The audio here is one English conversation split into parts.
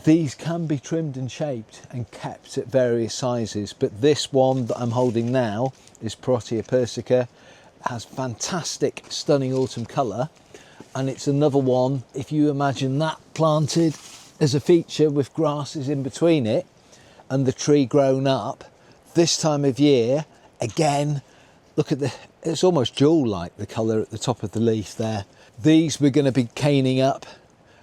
These can be trimmed and shaped and kept at various sizes, but this one that I'm holding now is Parrotia persica. It has fantastic, stunning autumn colour, and it's another one, if you imagine that planted as a feature with grasses in between it and the tree grown up, this time of year, again, look at it's almost jewel-like, the colour at the top of the leaf there. These we're going to be caning up,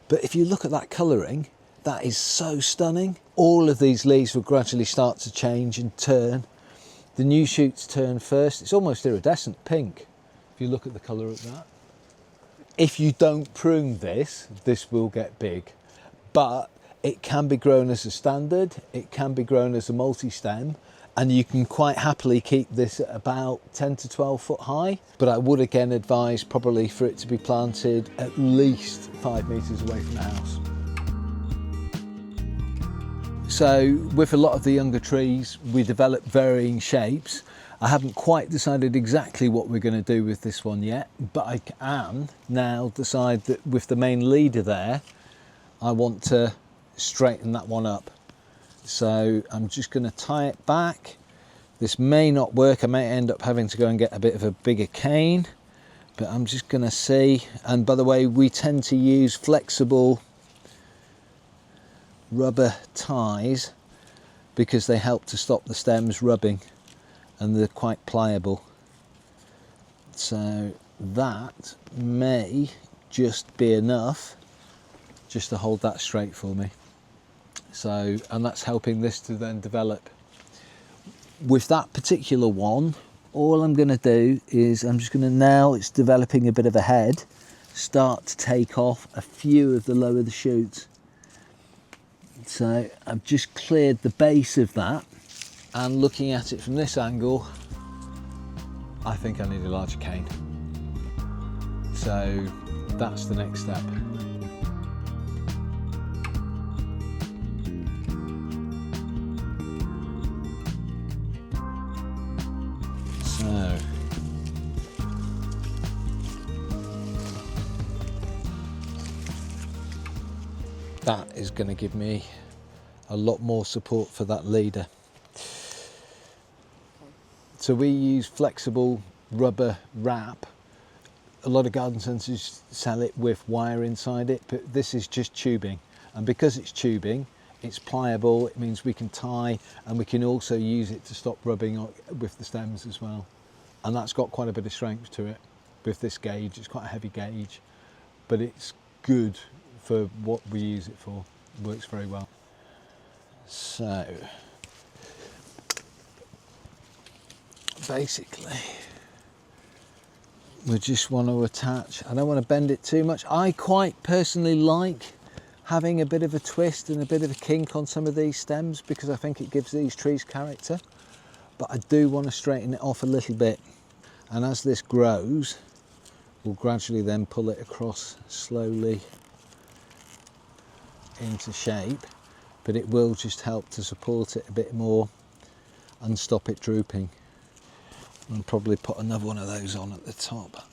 but if you look at that colouring, that is so stunning. All of these leaves will gradually start to change and turn. The new shoots turn first. It's almost iridescent pink, if you look at the colour of that. If you don't prune this, this will get big, but it can be grown as a standard, it can be grown as a multi-stem, and you can quite happily keep this at about 10 to 12 foot high. But I would again advise probably for it to be planted at least 5 metres away from the house. So with a lot of the younger trees, we develop varying shapes. I haven't quite decided exactly what we're going to do with this one yet, but I can now decide that with the main leader there, I want to straighten that one up. So I'm just going to tie it back. This may not work. I may end up having to go and get a bit of a bigger cane, but I'm just going to see. And by the way, we tend to use flexible rubber ties because they help to stop the stems rubbing, and they're quite pliable. So that may just be enough just to hold that straight for me. So, and that's helping this to then develop. With that particular one, all I'm going to do is I'm just going to, now it's developing a bit of a head, start to take off a few of the lower the shoots. So I've just cleared the base of that, and looking at it from this angle, I think I need a larger cane. So that's the next step. So that is going to give me a lot more support for that leader. So we use flexible rubber wrap. A lot of garden centres sell it with wire inside it, but this is just tubing. And because it's tubing, it's pliable. It means we can tie, and we can also use it to stop rubbing with the stems as well. And that's got quite a bit of strength to it with this gauge. It's quite a heavy gauge, but it's good for what we use it for. It works very well. So basically we just want to attach. I don't want to bend it too much. I quite personally like having a bit of a twist and a bit of a kink on some of these stems because I think it gives these trees character, but I do want to straighten it off a little bit, and as this grows we'll gradually then pull it across slowly into shape, but it will just help to support it a bit more and stop it drooping. And probably put another one of those on at the top.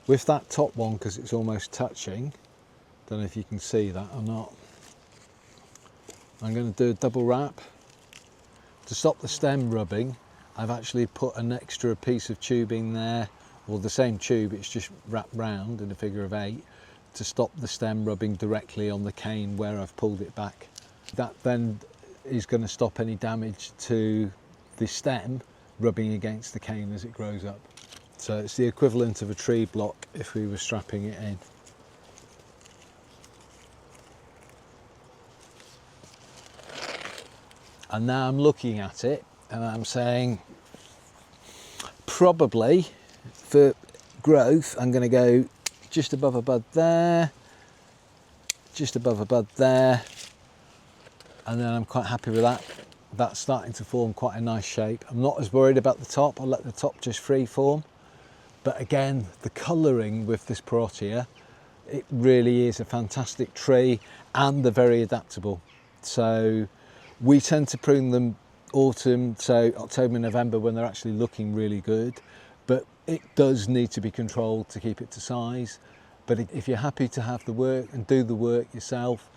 With that top one, because it's almost touching, don't know if you can see that or not, I'm going to do a double wrap. To stop the stem rubbing, I've actually put an extra piece of tubing there, or the same tube, it's just wrapped round in a figure of 8 to stop the stem rubbing directly on the cane where I've pulled it back. That then is going to stop any damage to the stem rubbing against the cane as it grows up. So it's the equivalent of a tree block if we were strapping it in. And now I'm looking at it and I'm saying probably for growth I'm going to go just above a bud there, just above a bud there, and then I'm quite happy with that. That's starting to form quite a nice shape. I'm not as worried about the top. I'll let the top just free form. But again, the colouring with this Parrotia, it really is a fantastic tree, and they're very adaptable. So we tend to prune them autumn, so October, November, when they're actually looking really good. but it does need to be controlled to keep it to size. But if you're happy to have the work and do the work yourself,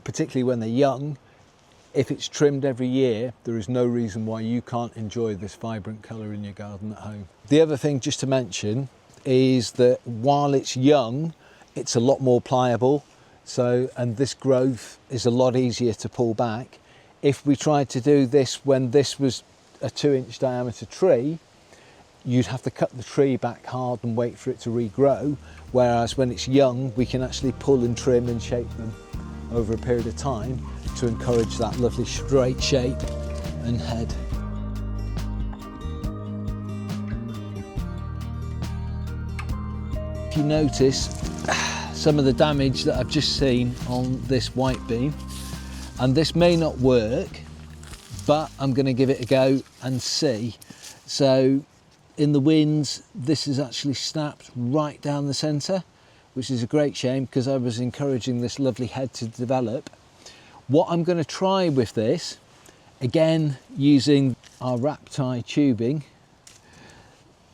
particularly when they're young, if it's trimmed every year, there is no reason why you can't enjoy this vibrant colour in your garden at home. The other thing just to mention is that while it's young, it's a lot more pliable. So, and this growth is a lot easier to pull back. If we tried to do this when this was a 2-inch diameter tree, you'd have to cut the tree back hard and wait for it to regrow. Whereas when it's young, we can actually pull and trim and shape them over a period of time to encourage that lovely straight shape and head. If you notice some of the damage that I've just seen on this Whitebeam, and this may not work, but I'm going to give it a go and see. So in the winds, this is actually snapped right down the centre, which is a great shame because I was encouraging this lovely head to develop. What I'm going to try with this, again using our wrap tie tubing,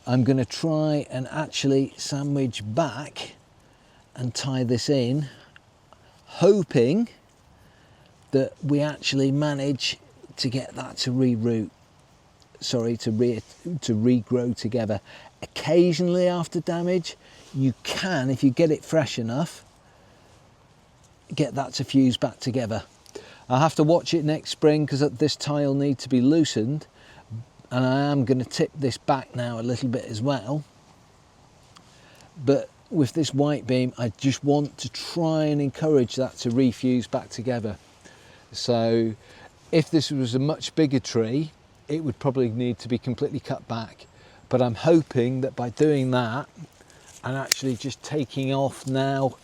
I'm going to try and actually sandwich back and tie this in, hoping that we actually manage to get that to regrow together. Occasionally after damage, you can, if you get it fresh enough, get that to fuse back together. I'll have to watch it next spring because this tie will need to be loosened, and I am going to tip this back now a little bit as well. But with this Whitebeam, I just want to try and encourage that to refuse back together. So if this was a much bigger tree, it would probably need to be completely cut back. But I'm hoping that by doing that and actually just taking off now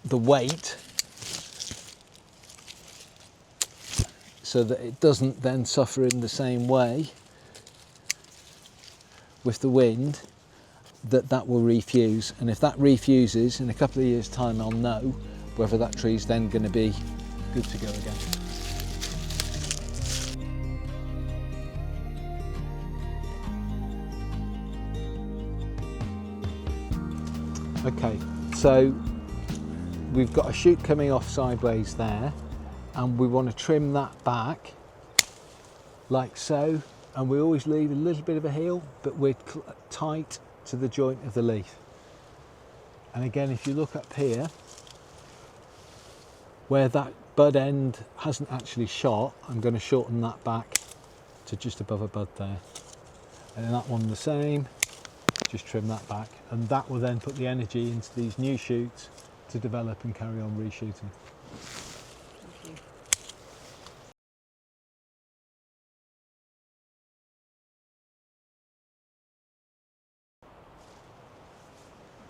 the weight so that it doesn't then suffer in the same way with the wind, that will refuse. And if that refuses, in a couple of years' time, I'll know whether that tree's then going to be good to go again. Okay, so we've got a shoot coming off sideways there, and we want to trim that back like so, and we always leave a little bit of a heel, but we're tight to the joint of the leaf. And again, if you look up here where that bud end hasn't actually shot, I'm going to shorten that back to just above a bud there, and that one the same, just trim that back, and that will then put the energy into these new shoots to develop and carry on reshooting.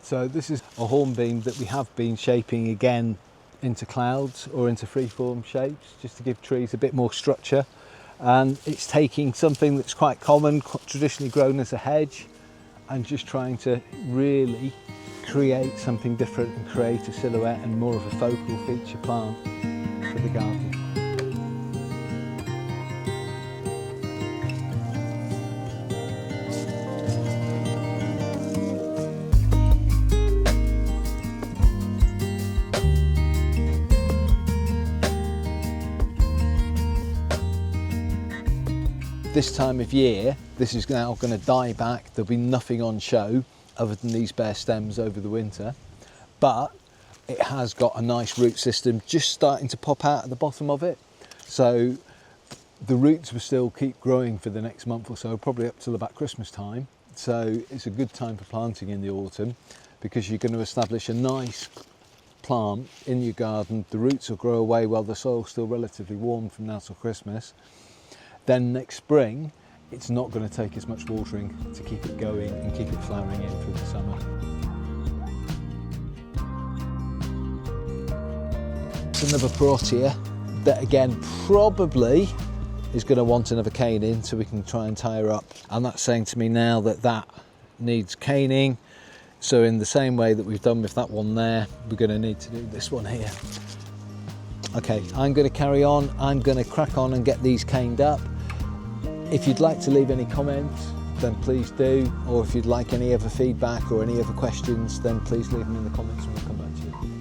So this is a hornbeam that we have been shaping again into clouds or into freeform shapes, just to give trees a bit more structure. And it's taking something that's quite common, traditionally grown as a hedge, and just trying to really create something different and create a silhouette and more of a focal feature plant for the garden. This time of year, this is now going to die back. There'll be nothing on show other than these bare stems over the winter, but it has got a nice root system just starting to pop out at the bottom of it. So the roots will still keep growing for the next month or so, probably up till about Christmas time. So it's a good time for planting in the autumn because you're going to establish a nice plant in your garden. The roots will grow away while the soil's still relatively warm from now till Christmas. Then next spring, it's not going to take as much watering to keep it going and keep it flowering in through the summer. It's another Parrotia that again probably is going to want another cane in, so we can try and tie her up. And that's saying to me now that that needs caning. So in the same way that we've done with that one there, we're going to need to do this one here. Okay, I'm going to carry on. I'm going to crack on and get these caned up. If you'd like to leave any comments, then please do. Or if you'd like any other feedback or any other questions, then please leave them in the comments and we'll come back to you.